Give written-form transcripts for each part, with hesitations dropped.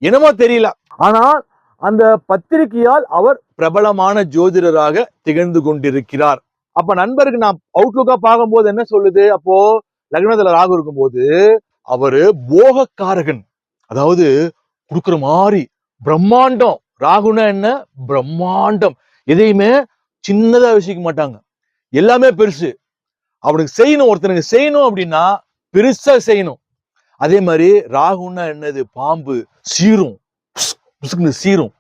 என்னமோ தெரியல. ஆனால் அந்த பத்திரிகையால் அவர் பிரபலமான ஜோதிடராக திகழ்ந்து கொண்டிருக்கிறார். அப்ப நண்பருக்கு நான் அவுட்லுக்கா பார்க்கும்போது என்ன சொல்லுது? அப்போ லக்னத்துல ராகு இருக்கும்போது அவரு போகக்காரகன், அதாவது கொடுக்குற மாதிரி பிரம்மாண்டம். ராகுனா என்ன? பிரம்மாண்டம். எதையுமே சின்னதா யோசிக்க மாட்டாங்க, எல்லாமே பெருசு. அவனுக்கு செய்யணும், ஒருத்தனுக்கு செய்யணும் அப்படின்னா பெருசா செய்யணும். அதே மாதிரி ராகுன்னா என்னது? பாம்பு சீரும், சீரும்.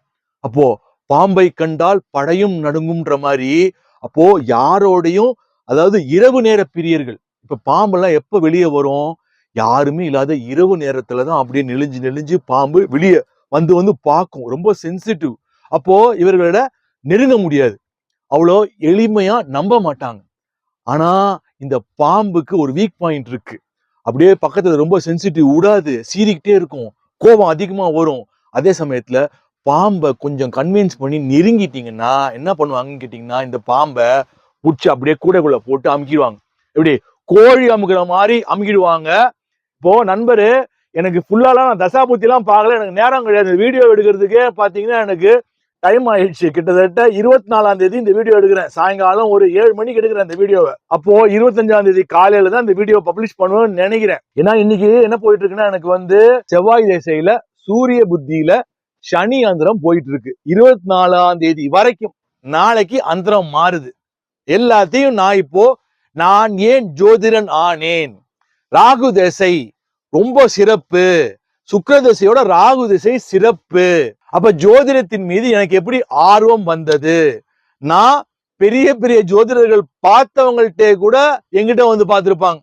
அப்போ பாம்பை கண்டால் படையும் நடுங்கும்ன்ற மாதிரி. அப்போ யாரோடையும், அதாவது இரவு நேர பிரியர்கள், இப்ப பாம்பெல்லாம் எப்ப வெளியே வரும்? யாருமே இல்லாத இரவு நேரத்துலதான் அப்படியே நெளிஞ்சு நெளிஞ்சு பாம்பு வெளியே வந்து வந்து பார்க்கும். ரொம்ப சென்சிட்டிவ். அப்போ இவர்களோட நெருங்க முடியாது, அவ்வளோ எளிமையா நம்ப மாட்டாங்க. ஆனா இந்த பாம்புக்கு ஒரு வீக் பாயிண்ட் இருக்கு. அப்படியே பக்கத்துல ரொம்ப சென்சிட்டிவ், விடாது, சீறிக்கிட்டே இருக்கும், கோபம் அதிகமா வரும். அதே சமயத்துல பாம்பை கொஞ்சம் கன்வின்ஸ் பண்ணி நெருங்கிட்டீங்கன்னா என்ன பண்ணுவாங்கன்னு கேட்டீங்கன்னா, இந்த பாம்பை பிடிச்சி அப்படியே கூடைக்குள்ள போட்டு அமுக்கிடுவாங்க. எப்படி கோழி அமுக்கிற மாதிரி அமுக்கிடுவாங்க. இப்போ நண்பரு, எனக்கு ஃபுல்லாலாம் நான் தசாபுத்தி எல்லாம் பார்க்கல, எனக்கு நேரம் கிடையாது. வீடியோ எடுக்கிறதுக்கே பாத்தீங்கன்னா எனக்கு டைம் ஆயிடுச்சு. கிட்டத்தட்ட 24ஆம் தேதி இந்த வீடியோ எடுக்கிறேன். சாயங்காலம் ஒரு 7 மணிக்கு எடுக்கிறேன் இந்த வீடியோவை. அப்போ 25ஆம் தேதி காலையில தான் இந்த வீடியோ பப்ளிஷ் பண்ணுவேன்னு நினைக்கிறேன். ஏன்னா இன்னைக்கு என்ன போயிட்டு இருக்குன்னா, எனக்கு வந்து செவ்வாய் திசையில சூரிய புத்தியில சனி அந்தரம் போயிட்டு இருக்கு. 24ஆம் தேதி வரைக்கும். நாளைக்கு அந்தரம் மாறுது. எல்லாத்தையும் நான் ஏன் ஜோதிடன் ஆனேன்? ராகு திசை ரொம்ப சிறப்பு, சுக்கிர திசையோட ராகு திசை சிறப்பு. அப்ப ஜோதிடத்தின் மீது எனக்கு எப்படி ஆர்வம் வந்தது? நான் பெரிய பெரிய ஜோதிடர்கள் பார்த்தவங்கள்ட்ட கூட எங்கிட்ட வந்து பார்த்திருப்பாங்க.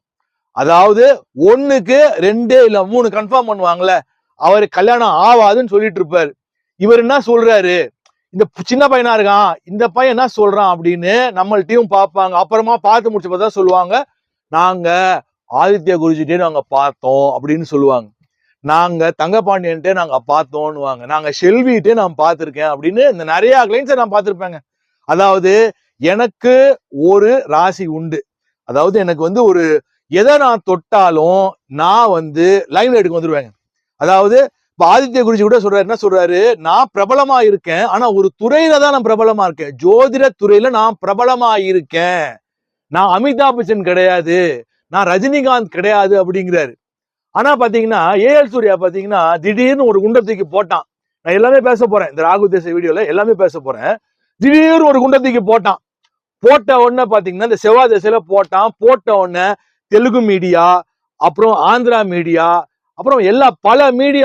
அதாவது 1க்கு 2 இல்ல 3 கன்ஃபார்ம் பண்ணுவாங்கல்ல, அவரு கல்யாணம் ஆவாதுன்னு சொல்லிட்டு இருப்பாரு. இவர் என்ன சொல்றாரு? இந்த சின்ன பையனா இருக்கான், இந்த பையன் என்ன சொல்றான் அப்படின்னு நம்மள்ட்டையும் பார்ப்பாங்க. அப்புறமா பார்த்து முடிச்ச பார்த்தா சொல்லுவாங்க, நாங்க ஆதித்ய குருஜிட்டே நாங்க பார்த்தோம் அப்படின்னு சொல்லுவாங்க. நாங்க தங்கபாண்டியன்ட்டே நாங்க பார்த்தோம்னுவாங்க. நாங்க செல்விட்டே நான் பார்த்திருக்கேன் அப்படின்னு இந்த நிறைய கிளைண்ட்ஸை நான் பார்த்திருப்பேங்க. அதாவது எனக்கு ஒரு ராசி உண்டு. அதாவது எனக்கு வந்து ஒரு எதை நான் தொட்டாலும் நான் வந்து லைன் எடுக்க வந்துருவேங்க. அதாவது இப்ப ஆதித்ய குருஜி கூட சொல்றாரு, என்ன சொல்றாரு? நான் பிரபலமா இருக்கேன், ஆனா ஒரு துறையில தான் நான் பிரபலமா இருக்கேன். ஜோதிட துறையில நான் பிரபலமா இருக்கேன். நான் அமிதாப் பச்சன் கிடையாது, நான் ரஜினிகாந்த் கிடையாது அப்படிங்கிறாரு. ஆனா பாத்தீங்கன்னா ஏஎல் சூர்யா பாத்தீங்கன்னா திடீர்னு ஒரு குண்டத்துக்கு போட்டான். நான் எல்லாமே பேச போறேன் இந்த ராகு தேச வீடியோல, எல்லாமே பேச போறேன். திடீர்னு ஒரு குண்டத்துக்கு போட்டான். போட்ட உடனே பாத்தீங்கன்னா இந்த செவ்வாய் திசையில போட்டான். போட்ட உடனே தெலுங்கு மீடியா, அப்புறம் ஆந்திரா மீடியா, அப்புறம் பல மீடியா